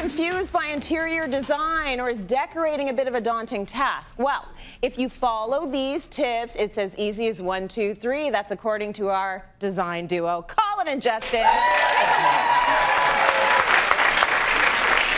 confused by interior design, or is decorating a bit of a daunting task? Well, if you follow these tips, it's as easy as 1, 2, 3. That's according to our design duo, Colin and Justin.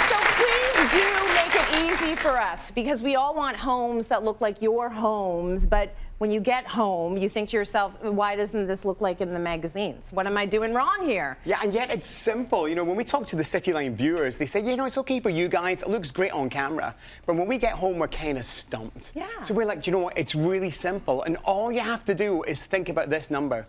So please do make it easy for us, because we all want homes that look like your homes, but when you get home, you think to yourself, why doesn't this look like in the magazines? What am I doing wrong here? Yeah, and yet it's simple. You know, when we talk to the Cityline viewers, they say, you know, it's okay for you guys. It looks great on camera. But when we get home, we're kind of stumped. Yeah. So we're like, do you know what? It's really simple. And all you have to do is think about this number.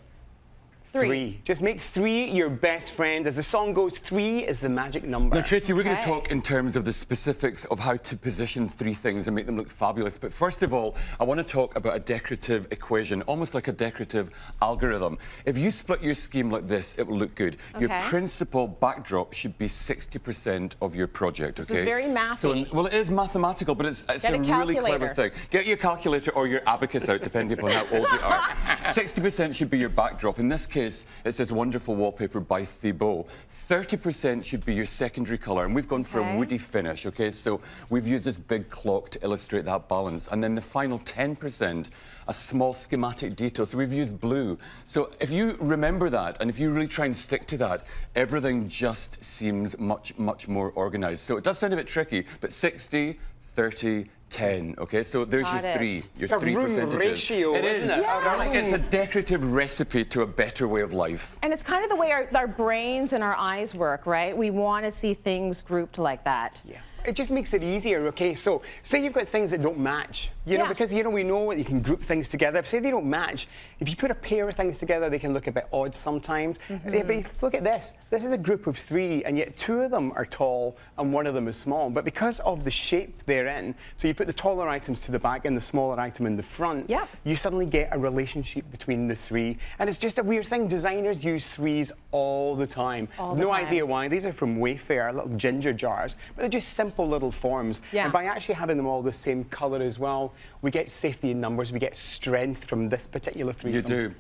3. Just make 3 your best friend. As the song goes, 3 is the magic number. Now, Tracy, we're going to talk in terms of the specifics of how to position 3 things and make them look fabulous. But first of all, I want to talk about a decorative equation, almost like a decorative algorithm. If you split your scheme like this, it will look good. Your principal backdrop should be 60% of your project, okay? This is very mathy. So, well, it is mathematical, but it's a really clever thing. Get your calculator or your abacus out, depending upon how old you are. 60% should be your backdrop. In this case, it says wonderful wallpaper by Thibault. 30% should be your secondary colour, and we've gone for a woody finish, okay? So we've used this big clock to illustrate that balance. And then the final 10%, a small schematic detail. So we've used blue. So if you remember that, and if you really try and stick to that, everything just seems much, much more organised. So it does sound a bit tricky, but 60, 30, 10, okay? So there's your 3, your 3 percentages. Ratio, isn't it? Yeah. It's a decorative recipe to a better way of life. And it's kind of the way our brains and our eyes work, right? We want to see things grouped like that. Yeah. It just makes it easier, okay? So, say you've got things that don't match, you know, because, you know, we know you can group things together. Say they don't match. If you put a pair of things together, they can look a bit odd sometimes. But look at this. This is a group of 3, and yet 2 of them are tall and 1 of them is small. But because of the shape they're in, so you put the taller items to the back and the smaller item in the front, you suddenly get a relationship between the 3. And it's just a weird thing. Designers use 3s all the time. No idea why. These are from Wayfair, little ginger jars, but they're just simple little forms. And by actually having them all the same colour as well, we get safety in numbers, we get strength from this particular threesome. You do.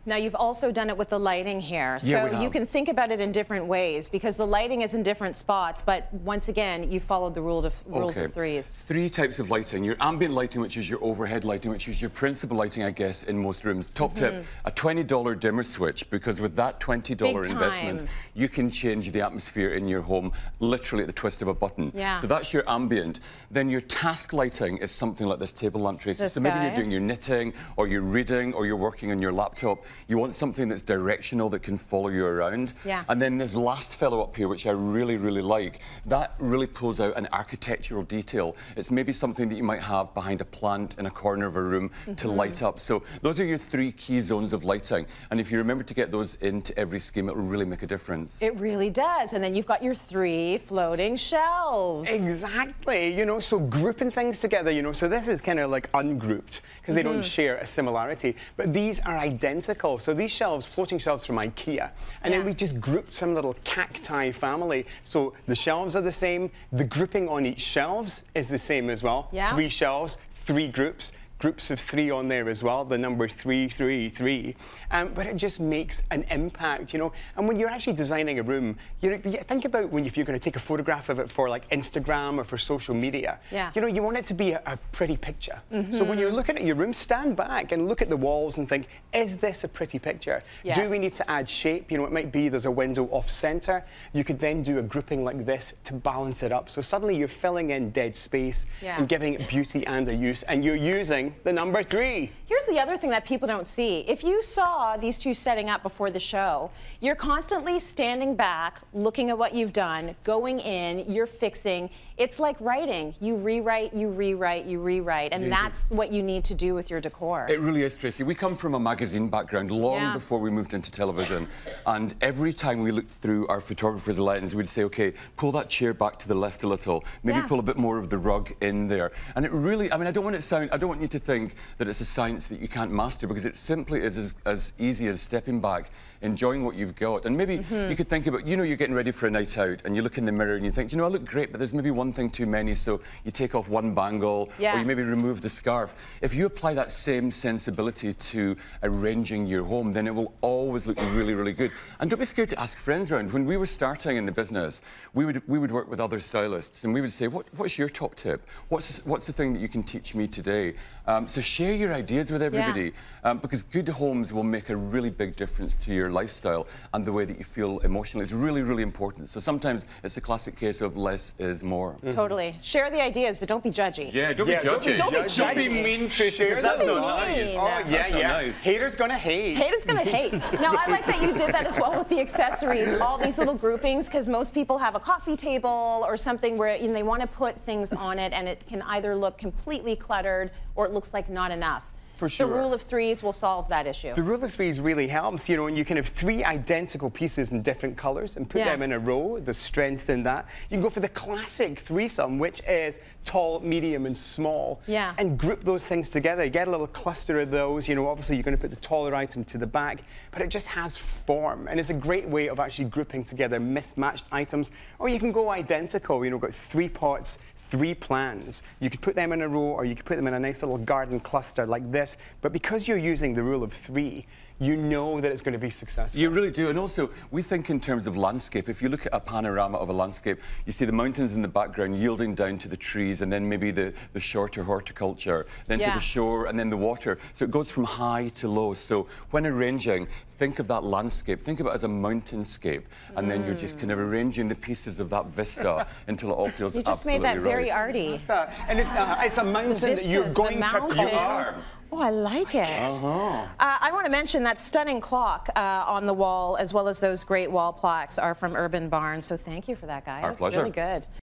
Now, you've also done it with the lighting here. So you can think about it in different ways, because the lighting is in different spots, but once again, you followed the rules of 3s. 3 types of lighting. Your ambient lighting, which is your overhead lighting, which is your principal lighting, I guess, in most rooms. Top tip, a $20 dimmer switch, because with that $20 investment, you can change the atmosphere in your home literally at the twist of a button. So that's your ambient. Then your task lighting is something like this table lamp, Tracy. So maybe you're doing your knitting, or you're reading, or you're working on your laptop. You want something that's directional, that can follow you around. And then this last fellow up here, which I really, really like, that really pulls out an architectural detail. It's maybe something that you might have behind a plant in a corner of a room to light up. So those are your 3 key zones of lighting. And if you remember to get those into every scheme, it will really make a difference. It really does. And then you've got your 3 floating shelves. Exactly. You know, so grouping things together, you know, so this is kind of like ungrouped, because they don't share a similarity. But these are identical. So these shelves, floating shelves from IKEA, and then we just grouped some little cacti family. So the shelves are the same, the grouping on each shelves is the same as well. 3 shelves, 3 groups of 3 on there as well, the number 333. But it just makes an impact, you know. And when you're actually designing a room, you know, think about if you're going to take a photograph of it for like Instagram or for social media. You know, you want it to be a pretty picture. So when you're looking at your room, stand back and look at the walls and think, is this a pretty picture? Do we need to add shape? You know, it might be there's a window off center. You could then do a grouping like this to balance it up. So suddenly you're filling in dead space and giving it beauty and a use, and you're using the number 3. Here's the other thing that people don't see. If you saw these 2 setting up before the show, you're constantly standing back, looking at what you've done, going in, you're fixing. It's like writing. You rewrite, you rewrite, you rewrite, and that's what you need to do with your decor. It really is, Tracy. We come from a magazine background long before we moved into television, and every time we looked through our photographer's lens, we'd say, okay, pull that chair back to the left a little, maybe pull a bit more of the rug in there. And it really, I mean, I don't want you to think that it's a science that you can't master, because it simply is as easy as stepping back, enjoying what you've got. And maybe you could think about, you know, you're getting ready for a night out and you look in the mirror and you think, you know, I look great, but there's maybe one thing too many, so you take off one bangle, or you maybe remove the scarf. If you apply that same sensibility to arranging your home, then it will always look really, really good. And don't be scared to ask friends around. When we were starting in the business, we would work with other stylists, and we would say, what's your top tip? What's the thing that you can teach me today? So share your ideas with everybody, because good homes will make a really big difference to your lifestyle and the way that you feel emotionally. It's really, really important. So sometimes it's a classic case of less is more. Totally. Share the ideas, but don't be judgy. Yeah, don't be judgy. Don't be mean, Tracy, because Don't that's be not nice. mean. Oh, yeah, yeah. Nice. Haters gonna hate. Haters gonna hate. Now, I like that you did that as well with the accessories, all these little groupings, because most people have a coffee table or something where they want to put things on it, and it can either look completely cluttered or it looks like not enough. For sure. The rule of threes will solve that issue. The rule of threes really helps, you know, and you can have 3 identical pieces in different colours and put them in a row, the strength in that. You can go for the classic threesome, which is tall, medium and small, and group those things together. Get a little cluster of those, you know, obviously you're going to put the taller item to the back, but it just has form, and it's a great way of actually grouping together mismatched items. Or you can go identical, you know, got 3 pots, 3 plants. You could put them in a row, or you could put them in a nice little garden cluster like this. But because you're using the rule of 3, you know that it's going to be successful. You really do. And also, we think in terms of landscape. If you look at a panorama of a landscape, you see the mountains in the background yielding down to the trees, and then maybe the shorter horticulture, then to the shore, and then the water. So it goes from high to low. So when arranging, think of that landscape. Think of it as a mountainscape. And then you're just kind of arranging the pieces of that vista until it all feels absolutely right. You just made that very arty. And it's a mountain that you're going to conquer. Oh, I like it. I want to mention that stunning clock on the wall, as well as those great wall plaques, are from Urban Barn. So thank you for that, guys. Our pleasure. Really good.